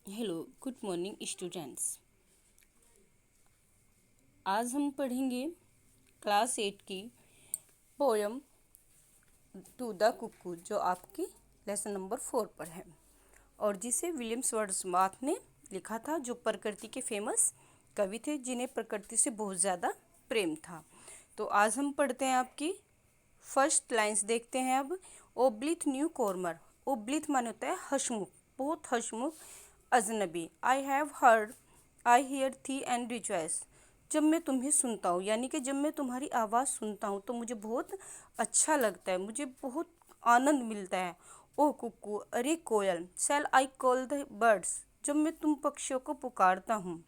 Hello, good morning students. आज हम पढ़ेंगे क्लास 8 की पोयम टू द कुकू, जो आपकी लेसन नंबर 4 पर है और जिसे विलियम वर्ड्सवर्थ ने लिखा था, जो प्रकृति के फेमस कवि थे जिन्हें प्रकृति से बहुत ज़्यादा प्रेम था। तो आज हम पढ़ते हैं आपकी फर्स्ट लाइंस। देखते हैं अब। ओब्लिथ न्यू कॉर्मर। ओब्लिथ माने होता है हंसमुख, बहुत हंसमुख अजनबी। I have heard, I hear थी एंड रिजॉइस। जब मैं तुम्हें सुनता हूँ, यानी कि जब मैं तुम्हारी आवाज़ सुनता हूँ तो मुझे बहुत अच्छा लगता है, मुझे बहुत आनंद मिलता है। ओह कुकू, अरे कोयल। शैल आई कॉल द बर्ड्स। जब मैं तुम पक्षियों को पुकारता हूँ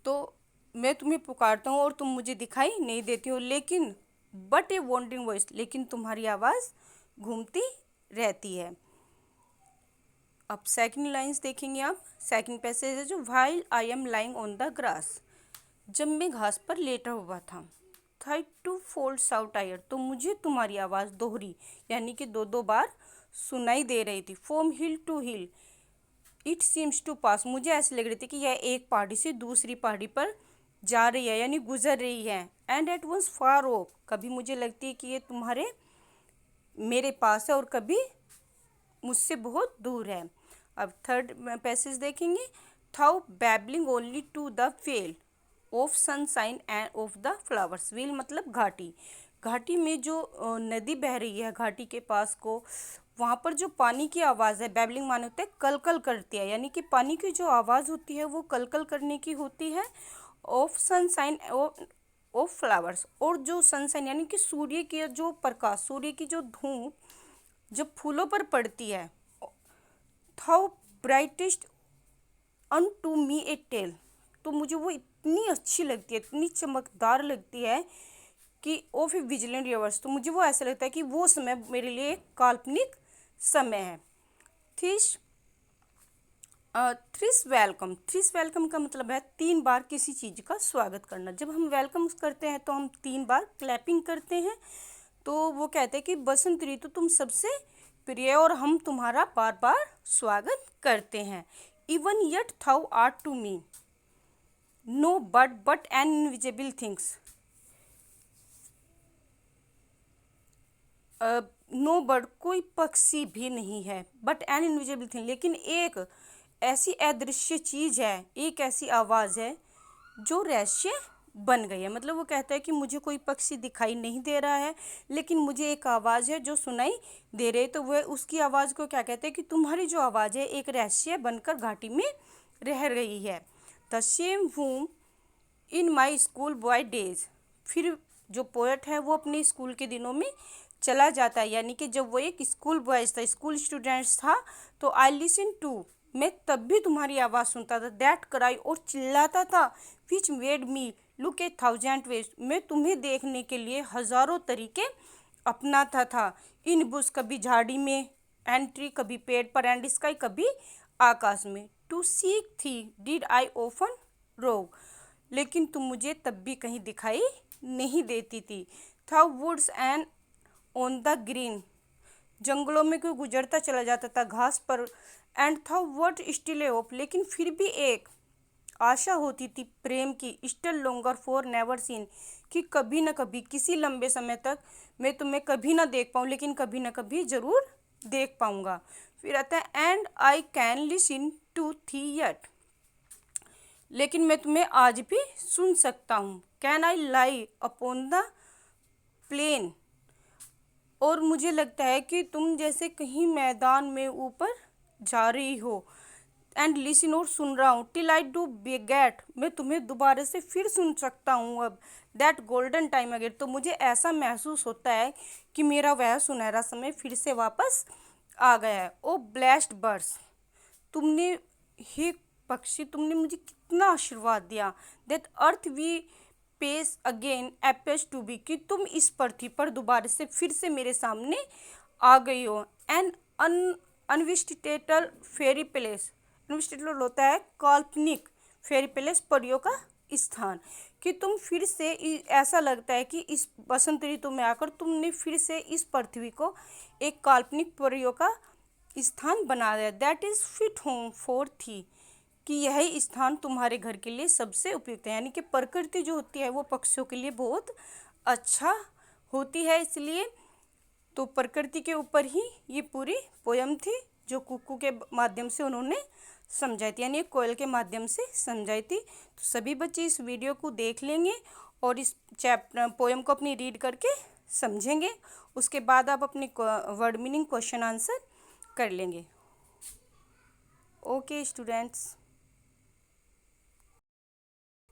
तो मैं तुम्हें पुकारता हूँ और तुम मुझे दिखाई नहीं देती हो, लेकिन बट ए वॉन्डिंग वॉइस, लेकिन तुम्हारी आवाज़ घूमती रहती है। अब सेकंड लाइंस देखेंगे आप। सेकंड पैसेज है जो while I am lying on the grass. जब मैं घास पर लेटा हुआ था। थर्ड टू फोल्ड साउट आयर, तो मुझे तुम्हारी आवाज़ दोहरी, यानी कि दो दो बार सुनाई दे रही थी। From hill to hill it seems to pass, मुझे ऐसे लग रही थी कि यह एक पहाड़ी से दूसरी पहाड़ी पर जा रही है, यानी गुजर रही है। And at once far off, कभी मुझे लगती है कि ये तुम्हारे मेरे पास है और कभी मुझसे बहुत दूर है। अब थर्ड पैसेज देखेंगे। Thou babbling only to the vale of sunshine and of the flowers. Vale मतलब घाटी। घाटी में जो नदी बह रही है घाटी के पास को, वहाँ पर जो पानी की आवाज़ है, बैबलिंग माने होता है कल कल करती है, यानी कि पानी की जो आवाज़ होती है वो कल कल करने की होती है। ऑफ सनसाइन ऑफ फ्लावर्स, और जो सनसाइन यानी कि सूर्य की जो प्रकाश, सूर्य की जो धूप जब फूलों पर पड़ती है। How brightest unto me a tale, तो मुझे वो इतनी अच्छी लगती है, इतनी चमकदार लगती है कि ऑफ ए विजिलेंट रिवर्स, तो मुझे वो ऐसा लगता है कि वो समय मेरे लिए एक काल्पनिक समय है। थ्रिस थ्रिस वेलकम। थ्रिस वेलकम का मतलब है 3 बार किसी चीज़ का स्वागत करना। जब हम वेलकम करते हैं तो हम 3 बार क्लैपिंग करते हैं। तो वो कहते हैं कि बसंत ऋतु तुम सबसे प्रिय और हम तुम्हारा बार बार स्वागत करते हैं। Even yet thou art to me no but an invisible things. No bird, कोई पक्षी भी नहीं है, बट एन इनविजिबल थिंग, लेकिन एक ऐसी अदृश्य चीज़ है, एक ऐसी आवाज़ है जो रहस्य बन गई है। मतलब वो कहता है कि मुझे कोई पक्षी दिखाई नहीं दे रहा है, लेकिन मुझे एक आवाज़ है जो सुनाई दे रही है। तो वह उसकी आवाज़ को क्या कहते हैं कि तुम्हारी जो आवाज़ है एक रहस्य बनकर घाटी में रह रही है। The same whom in my school boy days. फिर जो पोएट है वो अपने स्कूल के दिनों में चला जाता है, यानी कि जब वो एक स्कूल बॉयज था, स्कूल स्टूडेंट्स था, तो आई लिसन टू, मैं तब भी तुम्हारी आवाज़ सुनता था। दैट क्राई, और चिल्लाता था। Which made me look A thousand ways, मैं तुम्हें देखने के लिए हज़ारों तरीके अपनाता था। इन बुश, कभी झाड़ी में, एंड ट्री, कभी पेड़ पर, एंड स्काई, कभी आकाश में। टू सीक थी डिड आई ओफन रोग, लेकिन तुम मुझे तब भी कहीं दिखाई नहीं देती थी। था woods and on the green, जंगलों में कोई गुजरता चला जाता था घास पर। एंड था व्हाट स्टिल ए होप, लेकिन फिर भी एक आशा होती थी प्रेम की। Still longer for never seen, कि कभी न कभी, किसी लंबे समय तक मैं तुम्हें कभी ना देख पाऊँ, लेकिन कभी ना कभी ज़रूर देख पाऊँगा। फिर आता है and I can listen to thee yet, लेकिन मैं तुम्हें आज भी सुन सकता हूँ। Can I lie upon the plain, और मुझे लगता है कि तुम जैसे कहीं मैदान में ऊपर जा रही हो। एंड लिसन, और सुन रहा हूँ। टिल आई डू बेगेट, मैं तुम्हें दोबारा से फिर सुन सकता हूँ अब। दैट गोल्डन टाइम अगेन, तो मुझे ऐसा महसूस होता है कि मेरा वह सुनहरा समय फिर से वापस आ गया है। ओ ब्लेस्ड बर्ड्स, तुमने, हे पक्षी, तुमने मुझे कितना आशीर्वाद दिया। That earth we pace again apace to be, कि तुम इस पृथ्वी पर दोबारा से फिर से मेरे सामने आ गई हो। एन अनविस्टेबल फेरी प्लेस, अनविस्टेबल होता है काल्पनिक, फेरी प्लेस परियों का स्थान, कि तुम फिर से ऐसा लगता है कि इस बसंत ऋतु में आकर तुमने फिर से इस पृथ्वी को एक काल्पनिक परियों का स्थान बना दिया, that is fit home for थी, कि यही स्थान तुम्हारे घर के लिए सबसे उपयुक्त है। यानी कि प्रकृति जो होती है वो पक्षियों के लिए बहुत अच्छा होती है, इसलिए तो प्रकृति के ऊपर ही ये पूरी पोयम थी जो कुक्कू के माध्यम से उन्होंने समझाई थी, यानी कोयल के माध्यम से समझाई थी। तो सभी बच्चे इस वीडियो को देख लेंगे और इस पोयम को अपनी रीड करके समझेंगे। उसके बाद आप अपनी वर्ड मीनिंग क्वेश्चन आंसर कर लेंगे। Okay students.